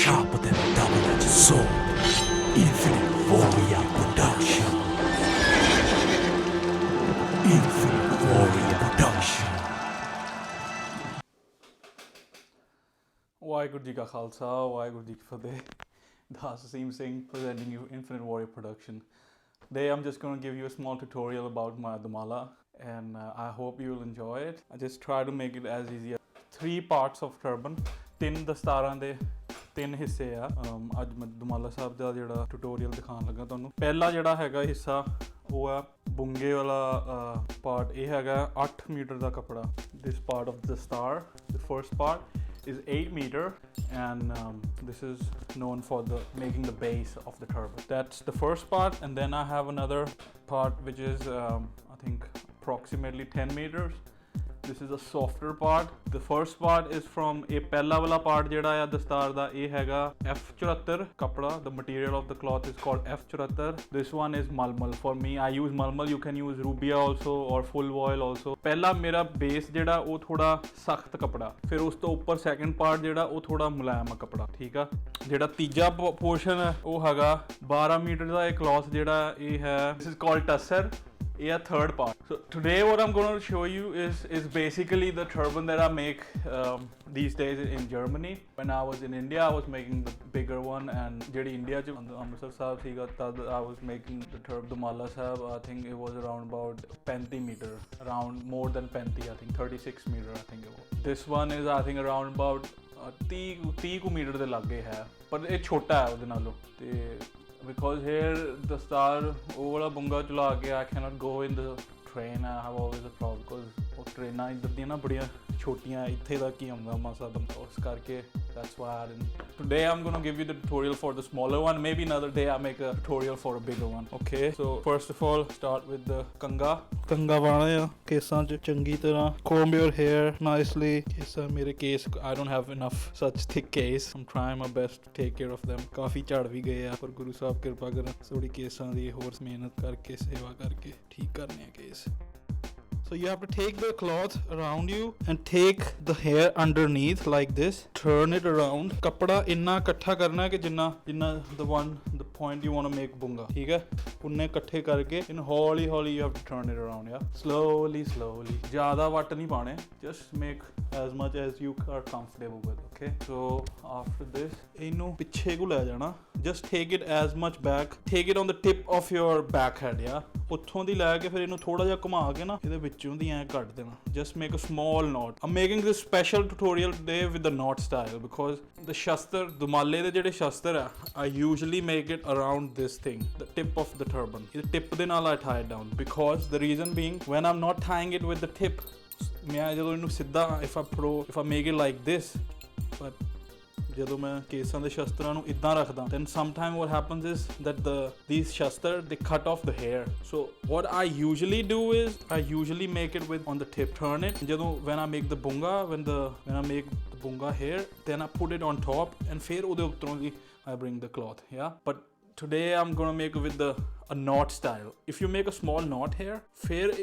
sharper than a double-edged sword. Infinite Warrior Production. Infinite Warrior Production. Waheguru ji ਕਾ ਖਾਲਸਾ ਵਾਹਿਗੁਰੂ ਜੀ ਕੀ ਫਤਿਹ Das Asim Singh presenting you Infinite Warrior Production. Today I'm just going to give you a small tutorial about my Dhumalla and I hope you'll enjoy it. I just try to make it as easy as 3 parts of turban, 3 ਦਸਤਾਰਾਂ ਦੇ 3 ਹਿੱਸੇ ਆ। ਅੱਜ ਮੈਂ ਧੁਮਾਲਾ ਸਾਹਿਬ ਦਾ ਜਿਹੜਾ tutorial ਦਿਖਾਉਣ ਲੱਗਾ ਤੁਹਾਨੂੰ। ਪਹਿਲਾ ਜਿਹੜਾ ਹੈਗਾ ਹਿੱਸਾ ਉਹ ਆ ਬੁੰਗੇ ਵਾਲਾ ਪਾਰਟ। ਇਹ ਹੈਗਾ 8 ਮੀਟਰ ਦਾ ਕੱਪੜਾ। This part of the star, the first part is 8 meter and this is known for the making the base of the turban. That's the first part, and then I have another part which is I think approximately 10 meters. This is a softer part. The first part is from a ਪਹਿਲਾ ਵਾਲਾ part ਜਿਹੜਾ ਆ ਦਸਤਾਰ ਦਾ ਇਹ ਹੈਗਾ F74 ਕੱਪੜਾ. The material of the cloth is called F74. This one is malmal. For me I use malmal. You can use rubia also or full voile also. ਪਹਿਲਾ ਮੇਰਾ base ਜਿਹੜਾ ਉਹ ਥੋੜਾ ਸਖਤ ਕੱਪੜਾ, ਫਿਰ ਉਸ ਤੋਂ ਉੱਪਰ second part ਜਿਹੜਾ ਉਹ ਥੋੜਾ ਮੁਲਾਇਮ ਕੱਪੜਾ। ਠੀਕ ਆ। ਜਿਹੜਾ ਤੀਜਾ portion ਹੈ ਉਹ ਹੈਗਾ 12 ਮੀਟਰ ਦਾ ਇਹ cloth ਜਿਹੜਾ ਇਹ ਹੈ this is called tusser. Yeah, third part. So today what I'm going to show you is basically the turban that I make these days in Germany. When I was in India I was making the bigger one, and jehdi India ch Amritsar sahib thiga tad I was making the turban Dhumalla sahib. I think it was around about 35 meter, around more than 35, I think 36 meter I think it was. This one is I think around about 30 meter ਦੇ ਲਾਗੇ ਹੈ, ਪਰ ਇਹ ਛੋਟਾ ਹੈ ਉਹਦੇ ਨਾਲੋਂ। ਤੇ because here the star ਉਹ ਵਾਲਾ ਬੁੰਗਾ ਚਲਾ ਕੇ I cannot go in the train. I have always a problem because ਉਹ ਟ੍ਰੇਨਾਂ ਇੱਧਰ ਦੀਆਂ ਨਾ ਬੜੀਆਂ ਛੋਟੀਆਂ, ਇੱਥੇ ਤੱਕ ਹੀ ਆਉਂਦਾ ਮਸਾ ਬੰਦਾ, ਉਸ ਕਰਕੇ that's why I didn't. Today I'm going to give you the tutorial for the smaller one. Maybe another day I'll make a tutorial for a bigger one. Okay, so first of all start with the ਕੰਗਾ ਪਾਣਾ ਆ ਕੇਸਾਂ 'ਚ ਚੰਗੀ ਤਰ੍ਹਾਂ। comb your hair nicely. ਕੇਸਾਂ ਮੇਰੇ case I don't have enough such thick case. I'm trying my best to take care of them. ਕਾਫੀ ਝੜ ਵੀ ਗਏ ਆ, ਪਰ ਗੁਰੂ ਸਾਹਿਬ ਕਿਰਪਾ ਕਰਨ ਥੋੜੀ ਕੇਸਾਂ ਦੀ ਹੋਰ ਮਿਹਨਤ ਕਰਕੇ ਸੇਵਾ ਕਰਕੇ ਠੀਕ ਕਰਨੇ ਆ case. So you have to take the cloth around you and take the hair underneath like this. Turn it around. ਕੱਪੜਾ ਇੰਨਾ ਇਕੱਠਾ ਕਰਨਾ ਕਿ ਜਿੰਨਾ the point you want to make bunga. ਠੀਕ ਹੈ, ਉਨੇ ਇਕੱਠੇ ਕਰਕੇ ਇਹਨੂੰ ਹੌਲੀ ਹੌਲੀ you have to turn it around. Yeah, slowly ਜ਼ਿਆਦਾ ਵੱਟ ਨਹੀਂ ਪਾਣੇ, just make as much as you are comfortable with. Okay, so after this ਇਹਨੂੰ ਪਿੱਛੇ ਕੋ ਲੈ ਜਾਣਾ। just take it as much back, take it on the tip of your back head. Yeah, ਉੱਥੋਂ ਦੀ ਲੈ ਕੇ ਫਿਰ ਇਹਨੂੰ ਥੋੜਾ ਜਿਹਾ ਘੁਮਾ ਕੇ ਨਾ ਇਹਦੇ ਵਿੱਚੋਂ ਦੀ ਐਂ ਕੱਢ ਦੇਣਾ। just make a small knot. I'm making this special tutorial today with the knot style because the shastar ਧੁਮਾਲੇ ਦੇ ਜਿਹੜੇ ਸ਼ਸਤਰ ਆ I usually make it around this thing, the tip of the turban. ਇਹ tip ਦੇ ਨਾਲ I tie it down because the reason being when I'm not tying it with the tip, ਮੈਂ ਜਦੋਂ ਇਹਨੂੰ ਸਿੱਧਾ if I make it like this, but ਜਦੋਂ ਮੈਂ ਕੇਸਾਂ ਦੇ ਸ਼ਸਤਰਾਂ ਨੂੰ ਇਦਾਂ ਰੱਖਦਾ then sometime what happens is that these shastar they cut off the hair. So what I usually do is I usually make it with on the tip, turn it ਜਦੋਂ when I make the bunga, when I make the bunga here, then I put it on top and ਫਿਰ ਉਹਦੇ ਉੱਤੋਂ ਦੀ I bring the cloth. Yeah, but today I'm gonna make it with a knot style. If you make a small knot here, ਫਿਰ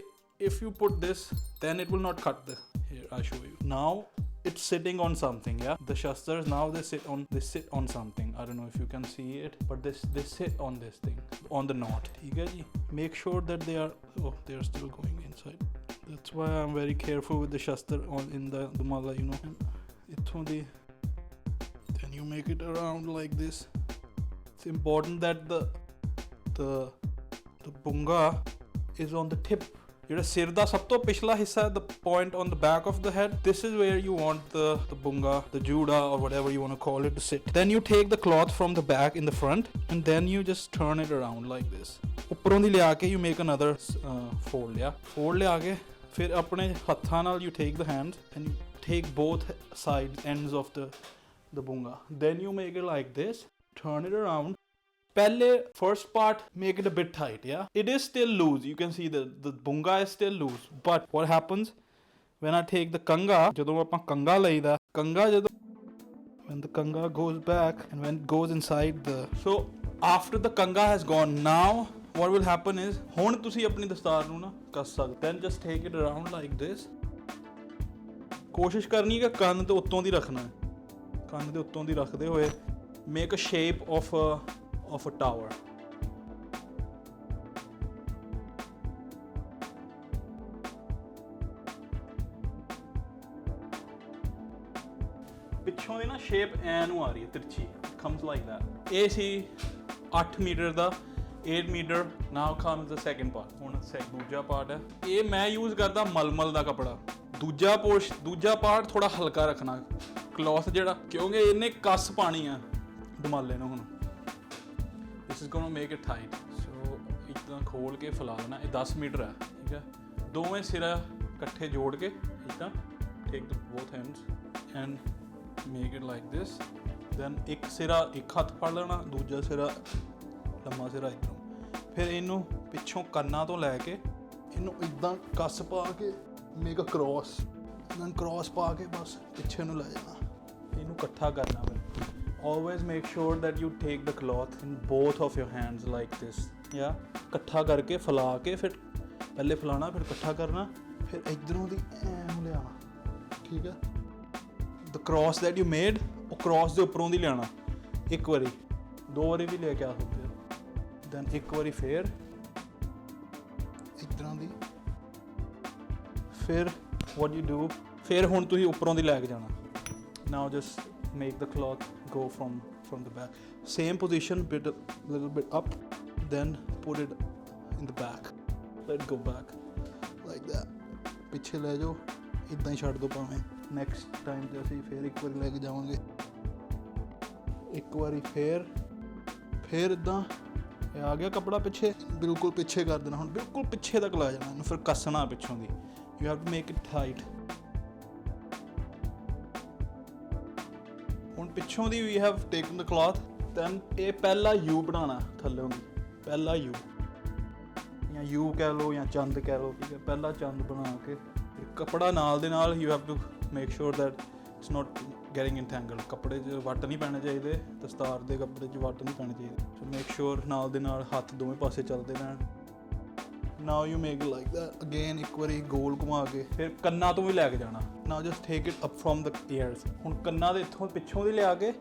if you put this then it will not cut the hair. I'll show you now. It's sitting on something. Yeah, the shastars now they sit on something. I don't know if you can see it, but they sit on this thing, on the knot. ठीक है जी, make sure that they are still going inside. That's why I'm very careful with the shastar in the Dhumalla, you know. Ithon di then you make it around like this. It's important that the bunga is on the tip. ਜਿਹੜਾ ਸਿਰ ਦਾ ਸਭ ਤੋਂ ਪਿਛਲਾ ਹਿੱਸਾ the point on the back of the head, this is where you want the bunga, the juda or whatever you want to call it to sit. Then you take the cloth from the back in the front and then you just turn it around like this. ਉੱਪਰੋਂ ਦੀ ਲਿਆ ਕੇ you make another fold. Yeah, fold ਲਿਆ ਕੇ ਫਿਰ ਆਪਣੇ ਹੱਥਾਂ ਨਾਲ you take the hands and you take both sides ends of the bunga. Then you make it like this, turn it around. Pehle first part make it a bit tight. Yeah, it is still loose. You can see the bunga is still loose, but what happens when I take the kanga, ਜਦੋਂ ਆਪਾਂ ਕੰਗਾ ਲਈਦਾ, ਕੰਗਾ ਜਦੋਂ when the kanga goes back and when it goes inside so after the kanga has gone, now what will happen is ਹੁਣ ਤੁਸੀਂ ਆਪਣੀ ਦਸਤਾਰ ਨੂੰ ਨਾ ਕੱਸ ਸਕਦੇ। then just take it around like this. ਕੋਸ਼ਿਸ਼ ਕਰਨੀ ਕਿ ਕੰਨ ਦੇ ਉੱਤੋਂ ਦੀ ਰੱਖਣਾ ਹੈ, ਕੰਨ ਦੇ ਉੱਤੋਂ ਦੀ ਰੱਖਦੇ ਹੋਏ make a shape of a tower. ਪਿੱਛੋਂ ਦੀ ਨਾ ਸ਼ੇਪ ਐ ਨੂੰ ਆ ਰਹੀ ਹੈ ਤਿਰਛੀ, comes like that. ਇਹ ਸੀ 8 ਮੀਟਰ ਦਾ, 8 metre. now comes the second part. ਹੁਣ ਦੂਜਾ ਪਾਰਟ ਹੈ, ਇਹ ਮੈਂ ਯੂਜ਼ ਕਰਦਾ ਮਲਮਲ ਦਾ ਕਪੜਾ. ਦੂਜਾ ਪਾਰਟ ਥੋੜਾ ਹਲਕਾ ਰੱਖਣਾ ਕਲੌਥ ਜਿਹੜਾ, ਕਿਉਂਕਿ ਇਹਨੇ ਕੱਸ ਪਾਣੀ ਆ ਦੁਮਾਲੇ ਨੂੰ. ਹੁਣ this is gonna make it tight. so ਇਦਾਂ ਖੋਲ ਕੇ ਫੈਲਾ ਲੈਣਾ. ਇਹ 10 ਮੀਟਰ ਹੈ, ਠੀਕ ਹੈ. ਦੋਵੇਂ ਸਿਰਾ ਇਕੱਠੇ ਜੋੜ ਕੇ ਇਦਾਂ take the both ends and make it like this. then ਇੱਕ ਸਿਰਾ ਇੱਕ ਹੱਥ ਫੜ ਲੈਣਾ, ਦੂਜਾ ਸਿਰਾ ਲੰਮਾ ਸਿਰਾ ਇੱਧਰੋਂ. ਫਿਰ ਇਹਨੂੰ ਪਿੱਛੋਂ ਕੰਨਾਂ ਤੋਂ ਲੈ ਕੇ ਇਹਨੂੰ ਇਦਾਂ ਕੱਸ ਪਾ ਕੇ make a cross, then cross ਪਾ ਕੇ ਬਸ ਪਿੱਛੇ ਨੂੰ ਲੈ ਜਾਣਾ. ਇਹਨੂੰ ਇਕੱਠਾ ਕਰਨਾ. ਫਿਰ always make sure that you take the cloth in both of your hands like this. ਇਕੱਠਾ ਕਰਕੇ ਫੈਲਾ ਕੇ, ਫਿਰ ਪਹਿਲੇ ਫੈਲਾਣਾ, ਫਿਰ ਇਕੱਠਾ ਕਰਨਾ, ਫਿਰ ਇੱਧਰੋਂ ਦੀ ਐਂ ਲਿਆਉਣਾ, ਠੀਕ ਹੈ. the cross that you made, ਉਹ ਕ੍ਰੋਸ ਦੇ ਉੱਪਰੋਂ ਦੀ ਲਿਆਉਣਾ. ਇੱਕ ਵਾਰੀ, 2 ਵਾਰੀ ਵੀ ਲੈ ਕੇ ਆ ਸਕਦੇ ਹੋ. then ਇੱਕ ਵਾਰੀ ਫੇਰ ਇਸ ਤਰ੍ਹਾਂ ਦੀ. ਫਿਰ what you do, ਫਿਰ ਹੁਣ ਤੁਸੀਂ ਉੱਪਰੋਂ ਦੀ ਲੈ ਕੇ ਜਾਣਾ. now just make the cloth go from the back, same position, little bit up, then put it in the back, let it go back like that. ਪਿੱਛੇ ਲੈ ਜਾਓ, ਇਦਾਂ ਹੀ ਛੱਡ ਦਿਓ ਭਾਵੇਂ. ਨੈਕਸਟ ਟਾਈਮ 'ਤੇ ਅਸੀਂ ਫਿਰ ਇੱਕ ਵਾਰੀ ਲੈ ਕੇ ਜਾਵਾਂਗੇ. ਇੱਕ ਵਾਰੀ ਫਿਰ ਇੱਦਾਂ ਇਹ ਆ ਗਿਆ ਕੱਪੜਾ ਪਿੱਛੇ, ਬਿਲਕੁਲ ਪਿੱਛੇ ਕਰ ਦੇਣਾ. ਹੁਣ ਬਿਲਕੁਲ ਪਿੱਛੇ ਤੱਕ ਲੈ ਜਾਣਾ ਇਹਨੂੰ, ਫਿਰ ਕੱਸਣਾ ਪਿੱਛੋਂ ਦੀ. You have to make it tight. ਹੁਣ ਪਿੱਛੋਂ ਦੀ we have taken the cloth. Then ਇਹ ਪਹਿਲਾ ਯੂ ਬਣਾਉਣਾ ਥੱਲੋਂ ਦੀ, ਪਹਿਲਾ ਯੂ, ਜਾਂ ਯੂ ਕਹਿ ਲਓ ਜਾਂ ਚੰਦ ਕਹਿ ਲਓ, ਠੀਕ ਹੈ. ਪਹਿਲਾ ਚੰਦ ਬਣਾ ਕੇ ਕੱਪੜਾ ਨਾਲ ਦੇ ਨਾਲ you have to make sure that it's not getting entangled. ਕੱਪੜੇ 'ਚ ਵੱਟ ਨਹੀਂ ਪੈਣੇ ਚਾਹੀਦੇ, ਦਸਤਾਰ ਦੇ ਕੱਪੜੇ 'ਚ ਵੱਟ ਨਹੀਂ ਪੈਣੇ ਚਾਹੀਦੇ. ਸੋ ਮੇਕ ਸ਼ੋਰ ਨਾਲ ਦੇ ਨਾਲ ਹੱਥ ਦੋਵੇਂ ਪਾਸੇ ਚੱਲਦੇ ਰਹਿਣ. Now you make it like that. Again ਇੱਕ ਵਾਰੀ ਗੋਲ ਘੁਮਾ ਕੇ ਫਿਰ ਕੰਨਾਂ ਤੋਂ ਵੀ ਲੈ ਕੇ ਜਾਣਾ. Now just take it up from the ears. ਹੁਣ ਕੰਨਾਂ ਦੇ ਇੱਥੋਂ ਪਿੱਛੋਂ ਦੀ ਲਿਆ ਕੇ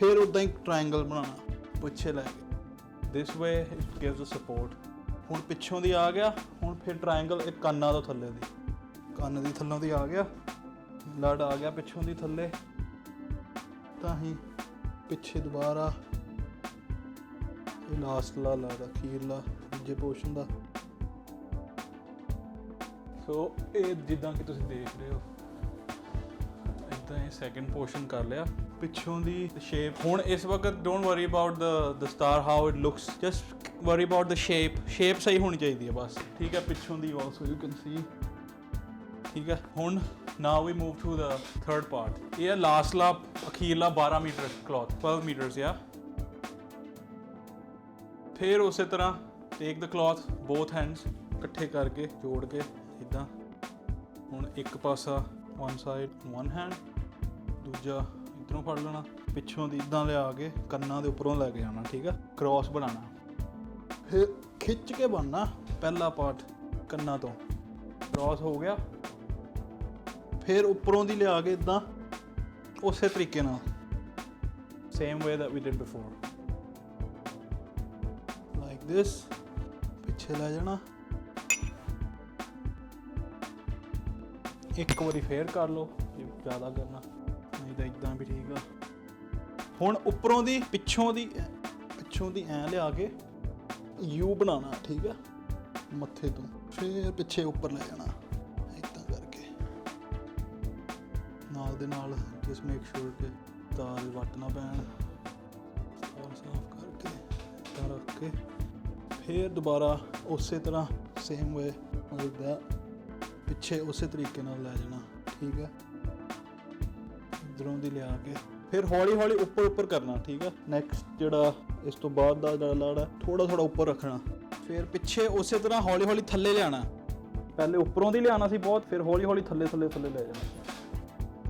ਫਿਰ ਉੱਦਾਂ ਹੀ ਟਰਾਇੰਗਲ ਬਣਾਉਣਾ ਪਿੱਛੇ ਲੈ ਕੇ. This way it gives a support. ਹੁਣ ਪਿੱਛੋਂ ਦੀ ਆ ਗਿਆ, ਹੁਣ ਫਿਰ ਟਰਾਇੰਗਲ ਇਹ ਕੰਨਾਂ ਤੋਂ ਥੱਲੇ ਦੀ, ਕੰਨ ਦੀ ਥੱਲੋਂ ਦੀ ਆ ਗਿਆ, ਲੜ ਆ ਗਿਆ ਪਿੱਛੋਂ ਦੀ ਥੱਲੇ, ਤਾਂ ਹੀ ਪਿੱਛੇ ਦੁਬਾਰਾ ਇਹ ਲਾਸਟ ਲਾ ਅਖੀਰਲਾ ਦੂਜੇ ਪੋਰਸ਼ਨ ਦਾ. ਸੋ ਇਹ ਜਿੱਦਾਂ ਕਿ ਤੁਸੀਂ ਦੇਖ ਰਹੇ ਹੋ, ਇੱਦਾਂ ਇਹ ਸੈਕਿੰਡ ਪੋਰਸ਼ਨ ਕਰ ਲਿਆ. ਪਿੱਛੋਂ ਦੀ ਸ਼ੇਪ ਹੁਣ ਇਸ ਵਕਤ don't worry about the star how it looks, just worry about the shape ਸਹੀ ਹੋਣੀ ਚਾਹੀਦੀ ਹੈ ਬਸ, ਠੀਕ ਹੈ. ਪਿੱਛੋਂ ਦੀ ਆਲਸੋ ਯੂ ਕੈਨ ਸੀ, ਠੀਕ ਹੈ. ਹੁਣ now we move to the third part. ਇਹ ਹੈ ਲਾਸਟਲਾ ਅਖੀਰਲਾ 12 ਮੀਟਰ ਕਲੌਥ, 12 ਮੀਟਰਸ. ਫਿਰ ਉਸੇ ਤਰ੍ਹਾਂ ਟੇਕ ਦ ਕਲੌਥ ਬੋਥ ਹੈਂਡਸ, ਇਕੱਠੇ ਕਰਕੇ ਜੋੜ ਕੇ ਇੱਦਾਂ. ਹੁਣ ਇੱਕ ਪਾਸਾ ਵਨ ਸਾਈਡ ਵਨ ਹੈਂਡ, ਦੂਜਾ ਇੱਧਰੋਂ ਫੜ ਲੈਣਾ, ਪਿੱਛੋਂ ਦੀ ਇੱਦਾਂ ਲਿਆ ਕੇ ਕੰਨਾਂ ਦੇ ਉੱਪਰੋਂ ਲੈ ਕੇ ਜਾਣਾ, ਠੀਕ ਹੈ. ਕ੍ਰੋਸ ਬਣਾਉਣਾ, ਫਿਰ ਖਿੱਚ ਕੇ ਬਣਨਾ. ਪਹਿਲਾ ਪਾਰਟ ਕੰਨਾਂ ਤੋਂ ਕ੍ਰੋਸ ਹੋ ਗਿਆ, ਫਿਰ ਉੱਪਰੋਂ ਦੀ ਲਿਆ ਕੇ ਇੱਦਾਂ ਉਸੇ ਤਰੀਕੇ ਨਾਲ, same way that we did before, like this. ਪਿੱਛੇ ਲੈ ਜਾਣਾ, ਇੱਕ ਵਾਰੀ ਫੇਰ ਕਰ ਲਓ ਜੇ ਜ਼ਿਆਦਾ ਕਰਨਾ, ਨਹੀਂ ਤਾਂ ਇੱਦਾਂ ਵੀ ਠੀਕ ਆ. ਹੁਣ ਉੱਪਰੋਂ ਦੀ ਪਿੱਛੋਂ ਦੀ ਐਂ ਲਿਆ ਕੇ ਯੂ ਬਣਾਉਣਾ, ਠੀਕ ਆ, ਮੱਥੇ ਤੋਂ. ਫਿਰ ਪਿੱਛੇ ਉੱਪਰ ਲੈ ਜਾਣਾ ਇੱਦਾਂ ਕਰਕੇ, ਨਾਲ ਦੇ ਨਾਲ ਜਸਟ ਮੇਕ ਸ਼ੋਰ ਕਿ ਤਾਰ ਵੱਟ ਨਾ ਪੈਣ. ਸਾਫ਼ ਕਰਕੇ ਇੱਦਾਂ ਰੱਖ ਕੇ ਫਿਰ ਦੁਬਾਰਾ ਉਸੇ ਤਰ੍ਹਾਂ ਸੇਮ ਵੇ ਲਾਈਕ ਦੈਟ, ਪਿੱਛੇ ਉਸੇ ਤਰੀਕੇ ਨਾਲ ਲੈ ਜਾਣਾ, ਠੀਕ ਹੈ. ਇੱਧਰੋਂ ਦੀ ਲਿਆ ਕੇ ਫਿਰ ਹੌਲੀ ਹੌਲੀ ਉੱਪਰ ਕਰਨਾ, ਠੀਕ ਹੈ. ਨੈਕਸਟ ਜਿਹੜਾ ਇਸ ਤੋਂ ਬਾਅਦ ਦਾ ਜਿਹੜਾ ਲੜ ਹੈ ਥੋੜਾ ਉੱਪਰ ਰੱਖਣਾ, ਫਿਰ ਪਿੱਛੇ ਉਸੇ ਤਰ੍ਹਾਂ ਹੌਲੀ ਹੌਲੀ ਥੱਲੇ ਲਿਆਉਣਾ. ਪਹਿਲੇ ਉੱਪਰੋਂ ਦੀ ਲਿਆਉਣਾ ਸੀ ਬਹੁਤ, ਫਿਰ ਹੌਲੀ ਹੌਲੀ ਥੱਲੇ ਲੈ ਜਾਣਾ.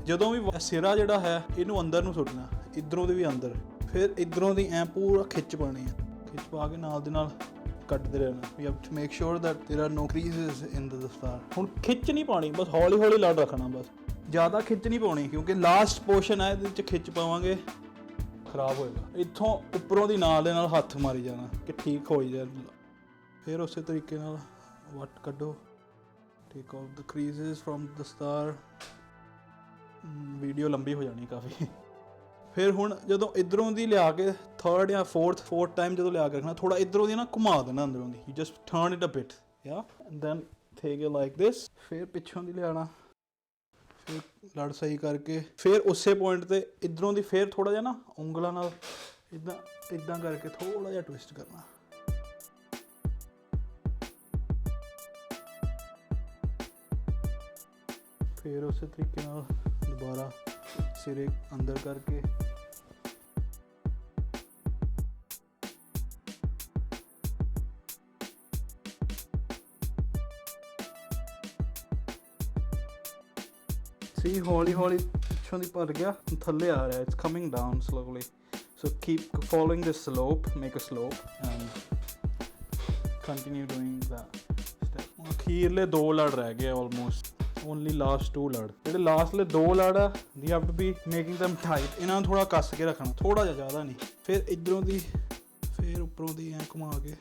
ਜਦੋਂ ਵੀ ਸਿਰਾ ਜਿਹੜਾ ਹੈ ਇਹਨੂੰ ਅੰਦਰ ਨੂੰ ਸੁੱਟਣਾ, ਇੱਧਰੋਂ ਦੀ ਵੀ ਅੰਦਰ, ਫਿਰ ਇੱਧਰੋਂ ਦੀ ਐਂ ਪੂਰਾ ਖਿੱਚ ਪਾਉਣੀ ਹੈ. ਖਿੱਚ ਪਾ ਕੇ ਨਾਲ ਦੇ ਨਾਲ ਕੱਟਦੇ ਰਹਿਣਾ. We have to make sure that there are no creases in the dastar. ਹੁਣ ਖਿੱਚ ਨਹੀਂ ਪਾਉਣੀ, ਬਸ ਹੌਲੀ ਹੌਲੀ ਲੜ ਰੱਖਣਾ, ਬਸ ਜ਼ਿਆਦਾ ਖਿੱਚ ਨਹੀਂ ਪਾਉਣੀ, ਕਿਉਂਕਿ ਲਾਸਟ ਪੋਰਸ਼ਨ ਹੈ ਇਹਦੇ ਵਿੱਚ ਖਿੱਚ ਪਾਵਾਂਗੇ ਖਰਾਬ ਹੋਏਗਾ। ਇੱਥੋਂ ਉੱਪਰੋਂ ਦੀ ਨਾਲ ਦੇ ਨਾਲ ਹੱਥ ਮਾਰੀ ਜਾਣਾ ਕਿ ਠੀਕ ਹੋ ਜਾਏ। ਫਿਰ ਉਸੇ ਤਰੀਕੇ ਨਾਲ ਵੱਟ ਕੱਢੋ। Take off the creases from the star. Video ਲੰਬੀ ਹੋ ਜਾਣੀ ਕਾਫੀ। ਫਿਰ ਹੁਣ ਜਦੋਂ ਇੱਧਰੋਂ ਦੀ ਲਿਆ ਕੇ ਥਰਡ ਜਾਂ ਫੋਰਥ ਟਾਈਮ ਜਦੋਂ ਲਿਆ ਕੇ ਰੱਖਣਾ, ਥੋੜਾ ਇੱਧਰੋਂ ਦੀ ਨਾ ਘੁਮਾ ਦੇਣਾ ਅੰਦਰੋਂ ਦੀ। You just turn it a bit ਯਾ and then take it like this. ਫਿਰ ਪਿੱਛੋਂ ਦੀ ਲਿਆਣਾ, ਫਿਰ ਲੜ ਸਹੀ ਕਰਕੇ, ਫਿਰ ਉਸੇ ਪੁਆਇੰਟ ਤੇ ਇੱਧਰੋਂ ਦੀ ਫਿਰ ਥੋੜਾ ਜਿਹਾ ਨਾ ਉਂਗਲਾਂ ਨਾਲ ਇੱਦਾਂ ਕਰਕੇ ਥੋੜਾ ਜਿਹਾ ਟਵਿਸਟ ਕਰਨਾ। ਫਿਰ ਉਸੇ ਤਰੀਕੇ ਨਾਲ ਦੁਬਾਰਾ ਸਿਰੇ ਅੰਦਰ ਕਰਕੇ see ਹੌਲੀ ਹੌਲੀ ਪਿੱਛੋਂ ਦੀ ਭਰ ਗਿਆ, ਥੱਲੇ ਆ ਰਿਹਾ। it's coming down slowly, so keep following this slope, make a slope and continue doing that step। ਅਖੀਰਲੇ 2 ਲੜ ਰਹਿ ਗਏ almost, only last 2 ਲੜ। ਜਿਹੜੇ ਲਾਸਟਲੇ 2 ਲੜ ਆ you have to be making them tight। ਇਹਨਾਂ ਨੂੰ ਥੋੜਾ ਕੱਸ ਕੇ ਰੱਖਣਾ, ਥੋੜਾ ਜਿਹਾ, ਜ਼ਿਆਦਾ ਨਹੀਂ। ਫਿਰ ਇੱਧਰੋਂ ਦੀ ਫਿਰ ਉੱਪਰੋਂ ਦੀ ਐਂ ਘੁਮਾ ਕੇ।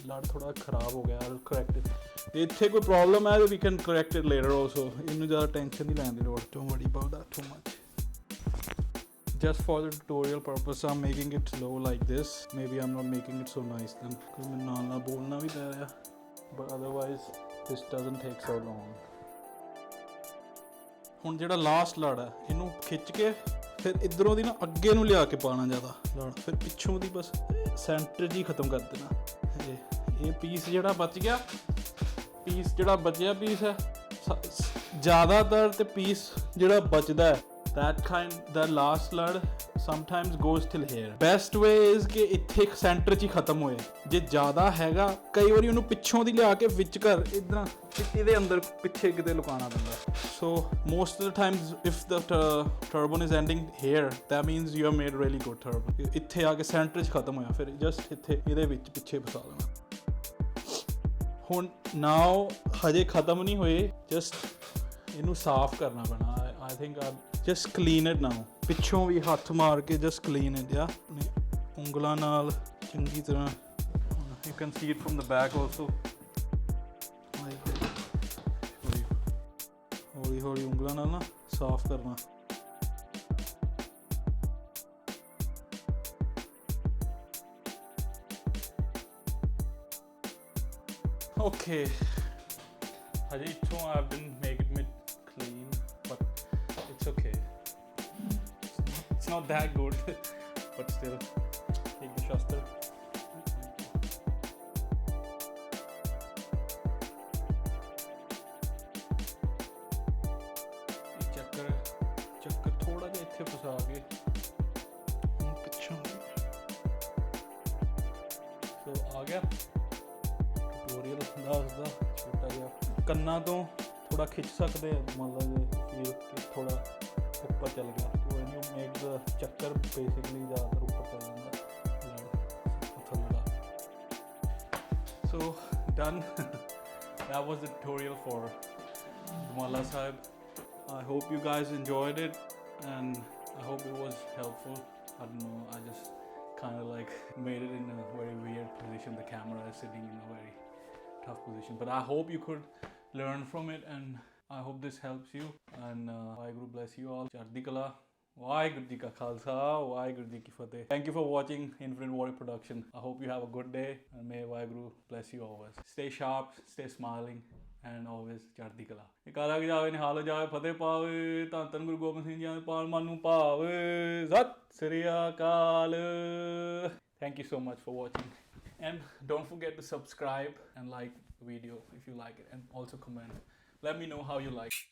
ਲੜ ਥੋੜਾ ਖਰਾਬ ਹੋ ਗਿਆ, ਕਰੈਕਟ ਇੱਥੇ ਕੋਈ ਪ੍ਰੋਬਲਮ ਹੈ we can correct it later also. ਇਹਨੂੰ ਜ਼ਿਆਦਾ ਟੈਨਸ਼ਨ ਨਹੀਂ ਲੈਣ ਦੀ ਲੋੜ। Don't worry about that too much. just for the tutorial purpose I'm making it slow like this। maybe I'm not making it so nice then because ਮੈਨੂੰ ਨਾਲ ਨਾਲ ਬੋਲਣਾ ਵੀ ਪੈ ਰਿਹਾ, but otherwise this doesn't take so long। ਹੁਣ ਜਿਹੜਾ last ਲੜ ਹੈ ਇਹਨੂੰ ਖਿੱਚ ਕੇ ਫਿਰ ਇੱਧਰੋਂ ਦੀ ਨਾ ਅੱਗੇ ਨੂੰ ਲਿਆ ਕੇ ਪਾਉਣਾ ਜ਼ਿਆਦਾ ਲੜ। ਫਿਰ ਪਿੱਛੋਂ ਦੀ ਬਸ ਸੈਂਟਰ 'ਚ ਹੀ ਖਤਮ ਕਰ ਦੇਣਾ। ਇਹ ਪੀਸ ਜਿਹੜਾ ਬਚ ਗਿਆ, ਜਿਹੜਾ ਬਚਿਆ ਪੀਸ ਹੈ, ਜ਼ਿਆਦਾਤਰ ਤੇ ਪੀਸ ਜਿਹੜਾ ਬਚਦਾ ਹੈ that last ਲੜ sometimes goes till here। best way is ਕਿ ਇੱਥੇ ਸੈਂਟਰ 'ਚ ਹੀ ਖਤਮ ਹੋਏ। ਜੇ ਜ਼ਿਆਦਾ ਹੈਗਾ ਕਈ ਵਾਰੀ ਉਹਨੂੰ ਪਿੱਛੋਂ ਦੀ ਲਿਆ ਕੇ ਵਿੱਚ ਕਰ ਇੱਦਾਂ ਇਹਦੇ ਅੰਦਰ ਪਿੱਛੇ ਕਿਤੇ ਲੁਕਾਉਣਾ ਪੈਂਦਾ। so most of the times if the turban is ending here that means you have made really good turban। ਇੱਥੇ ਆ ਕੇ ਸੈਂਟਰ 'ਚ ਖਤਮ ਹੋਇਆ, ਫਿਰ ਜਸਟ ਇੱਥੇ ਇਹਦੇ ਵਿੱਚ ਪਿੱਛੇ ਫਸਾ ਦੇਣਾ। ਹੁਣ ਨਾਓ ਹਜੇ ਖਤਮ ਨਹੀਂ ਹੋਏ, ਜਸਟ ਇਹਨੂੰ ਸਾਫ਼ ਕਰਨਾ ਪੈਣਾ। I think just clean it now. ਪਿੱਛੋਂ ਵੀ ਹੱਥ ਮਾਰ ਕੇ ਜਸਟ ਕਲੀਨ ਇਟ ਆ ਉਂਗਲਾਂ ਨਾਲ ਚੰਗੀ ਤਰ੍ਹਾਂ। You can C it from the back also. ਹੌਲੀ ਹੌਲੀ ਉਂਗਲਾਂ ਨਾਲ ਨਾ ਸਾਫ਼ ਕਰਨਾ। Okay, hajay itthon I didn't make it clean, but it's okay। It's not that good, but still, take the shaster। ਚੱਕਰ ਥੋੜਾ ਜਿਹਾ ਇੱਥੇ ਫਸਾ ਕੇ ਹੁਣ ਪਿੱਛੋਂ ਸੋ ਆ ਗਿਆ। ਟਿਊਟੋਰੀਅਲ ਦੱਸਦਾ ਛੋਟਾ ਜਿਹਾ। ਕੰਨਾਂ ਤੋਂ ਥੋੜਾ ਖਿੱਚ ਸਕਦੇ ਆ, ਮੰਨ ਲਓ ਜੇ ਕਿ ਥੋੜਾ ਉੱਪਰ ਚੱਲ ਗਿਆ ਤਾਂ ਇਹਨੂੰ ਮੇਕ ਦਾ ਚੱਕਰ ਬੇਸਿਕਲੀ ਜ਼ਿਆਦਾਤਰ ਉੱਪਰ ਚੱਲ ਜਾਂਦਾ ਥੱਲੜਾ। ਸੋ done. that was the tutorial for Dhumalla sahib। I hope you guys enjoyed it and I hope it was helpful। I don't know, I just kind of like made it in a very weird position। The camera is sitting in a very tough position, but I hope you could learn from it and I hope this helps you and Waheguru bless you all। ਚੜ੍ਹਦੀ ਕਲਾ। ਵਾਹਿਗੁਰੂ ਜੀ ਕਾ ਖਾਲਸਾ, ਵਾਹਿਗੁਰੂ ਜੀ ਕੀ ਫਤਿਹ। Thank you for watching Infinite Warrior Production। I hope you have a good day and may Waheguru bless you always। Stay sharp, stay smiling and always ਚੜ੍ਹਦੀ ਕਲਾ। ਇਹ ਕਾਲਾ ਜਾਵੇ ਨਿਹਾਲ ਹੋ ਜਾਵੇ, ਫਤਿਹ ਪਾਵੇ, ਧੰਨ ਧੰਨ ਗੁਰੂ ਗੋਬਿੰਦ ਸਿੰਘ ਜੀ ਦੇ ਪਾਲ ਮਨ ਨੂੰ ਭਾਵੇ। ਸਤਿ ਸ੍ਰੀ ਅਕਾਲ। Thank you so much for watching and don't forget to subscribe and like the video if you like it and also comment। Let me know how you like it।